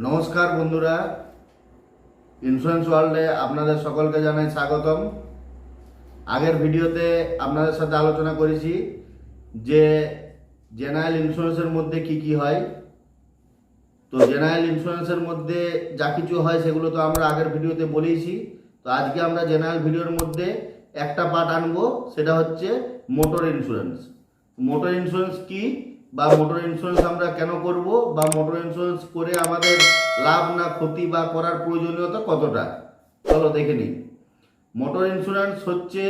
নমস্কার বন্ধুরা, ইন্স্যুরেন্স ওয়ার্ল্ডে আপনাদের সকলকে জানাই স্বাগতম। আগের ভিডিওতে আপনাদের সাথে আলোচনা করেছি যে জেনারেল ইন্স্যুরেন্সের মধ্যে কি কি হয়। তো জেনারেল ইন্স্যুরেন্সের মধ্যে যা কিছু হয় সেগুলো তো আমরা আগের ভিডিওতে বলেইছি। তো আজকে আমরা জেনারেল ভিডিওর মধ্যে একটা পার্ট আনবো, সেটা হচ্ছে মোটর ইন্স্যুরেন্স। মোটর ইন্স্যুরেন্স কি বা মোটর ইন্স্যুরেন্স আমরা কেন করব, বা মোটর ইন্স্যুরেন্স করে আমাদের লাভ না ক্ষতি বা করার প্রয়োজনীয়তা কতটা, চলো দেখে নিই। মোটর ইন্স্যুরেন্স হচ্ছে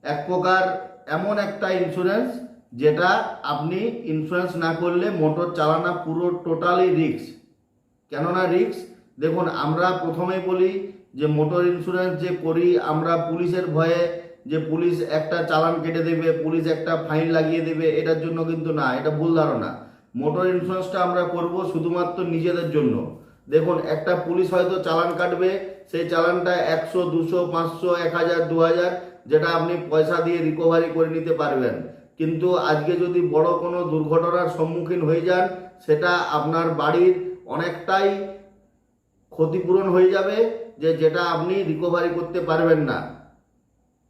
এক প্রকার এমন একটা ইন্স্যুরেন্স যেটা আপনি ইন্স্যুরেন্স না করলে মোটর চালানো পুরো টোটালি রিস্ক। কেননা রিস্ক, দেখুন আমরা প্রথমেই বলি যে মোটর ইন্স্যুরেন্স যে করি আমরা পুলিশের ভয়ে, যে পুলিশ একটা চালান কেটে দেবে, পুলিশ একটা ফাইন লাগিয়ে দেবে, এটার জন্য কিন্তু না, এটা ভুল ধারণা। মোটর ইন্স্যুরেন্সটা আমরা করব শুধুমাত্র নিজেদের জন্য। দেখুন একটা পুলিশ হয়তো চালান কাটবে, সেই চালানটা 100, 200, 500, 1000, 2000 যেটা আপনি পয়সা দিয়ে রিকভারি করে নিতে পারবেন। কিন্তু আজকে যদি বড় কোনো দুর্ঘটনার সম্মুখীন হয়ে যান, সেটা আপনার বাড়ির অনেকটাই ক্ষতিপূরণ হয়ে যাবে, যেটা আপনি রিকভারি করতে পারবেন না।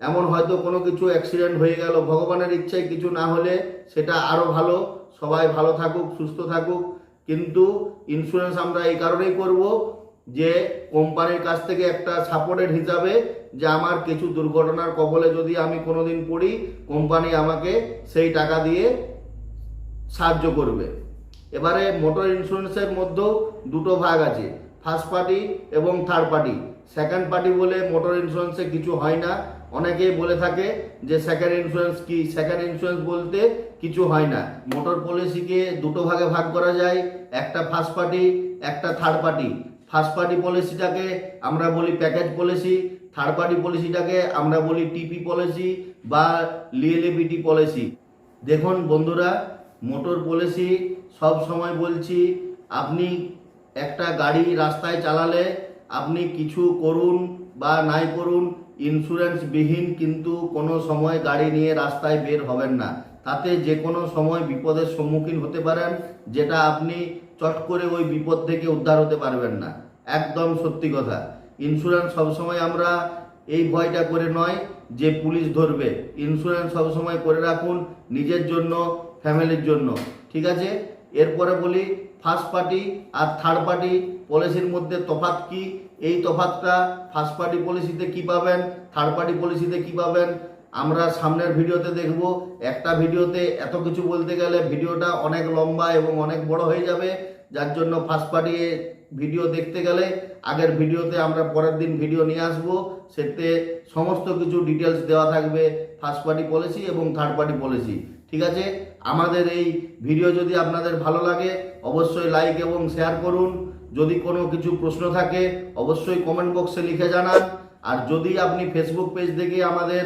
এমন হয়তো কোনো কিছু অ্যাক্সিডেন্ট হয়ে গেল, ভগবানের ইচ্ছায় কিছু না হলে সেটা আরও ভালো, সবাই ভালো থাকুক, সুস্থ থাকুক। কিন্তু ইন্স্যুরেন্স আমরা এই কারণেই করব যে কোম্পানির কাছ থেকে একটা সাপোর্টের হিসাবে, যে আমার কিছু দুর্ঘটনার কবলে যদি আমি কোনোদিন পড়ি, কোম্পানি আমাকে সেই টাকা দিয়ে সাহায্য করবে। এবারে মোটর ইন্স্যুরেন্সের মধ্যেও দুটো ভাগ আছে, ফার্স্ট পার্টি এবং থার্ড পার্টি। সেকেন্ড পার্টি বলে মোটর ইন্স্যুরেন্সে কিছু হয় না। অনেকেই বলে থাকে যে সেকেন্ড ইন্স্যুরেন্স কি, সেকেন্ড ইন্স্যুরেন্স বলতে কিছু হয় না। মোটর পলিসিকে দুটো ভাগে ভাগ করা যায়, একটা ফার্স্ট পার্টি, একটা থার্ড পার্টি। ফার্স্ট পার্টি পলিসিটাকে আমরা বলি প্যাকেজ পলিসি, থার্ড পার্টি পলিসিটাকে আমরা বলি টিপি পলিসি বা লিএলএবিটি পলিসি। দেখুন বন্ধুরা, মোটর পলিসি সব সময় বলছি, আপনি একটা গাড়ি রাস্তায় চালালে আপনি কিছু করুন বা নাই করুন, ইন্স্যুরেন্সবিহীন কিন্তু কোনো সময় গাড়ি নিয়ে রাস্তায় বের হবেন না। তাতে যে কোনো সময় বিপদের সম্মুখীন হতে পারেন, যেটা আপনি চট করে ওই বিপদ থেকে উদ্ধার হতে পারবেন না। একদম সত্যি কথা। ইন্স্যুরেন্স সবসময় আমরা এই ভয়টা করে নয় যে পুলিশ ধরবে, ইন্স্যুরেন্স সবসময় করে রাখুন নিজের জন্য, ফ্যামিলির জন্য, ঠিক আছে? এরপরে বলি ফার্স্ট পার্টি আর থার্ড পার্টি পলিসির মধ্যে তফাৎ কি। এই তফাৎটা ফার্স্ট পার্টি পলিসিতে কি পাবেন, থার্ড পার্টি পলিসিতে কি পাবেন, আমরা সামনের ভিডিওতে দেখব। একটা ভিডিওতে এত কিছু বলতে গেলে ভিডিওটা অনেক লম্বা এবং অনেক বড় হয়ে যাবে, যার জন্য ফার্স্ট পার্টি ভিডিও দেখতে গেলে আগের ভিডিওতে আমরা পরের দিন ভিডিও নিয়ে আসবো, সেতে সমস্ত কিছু ডিটেলস দেওয়া থাকবে ফার্স্ট পার্টি পলিসি এবং থার্ড পার্টি পলিসি, ঠিক আছে? আমাদের এই ভিডিও যদি আপনাদের ভালো লাগে অবশ্যই লাইক এবং শেয়ার করুন। যদি কোনো কিছু প্রশ্ন থাকে অবশ্যই কমেন্ট বক্সে লিখে জানান। আর যদি আপনি ফেসবুক পেজ থেকে আমাদের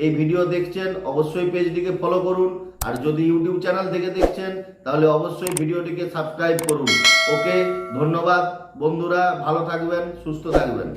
এই ভিডিও দেখছেন অবশ্যই পেজটিকে ফলো করুন। আর যদি ইউটিউব চ্যানেল থেকে দেখছেন তাহলে অবশ্যই ভিডিওটিকে সাবস্ক্রাইব করুন। ওকে, ধন্যবাদ বন্ধুরা, ভালো থাকবেন, সুস্থ থাকবেন।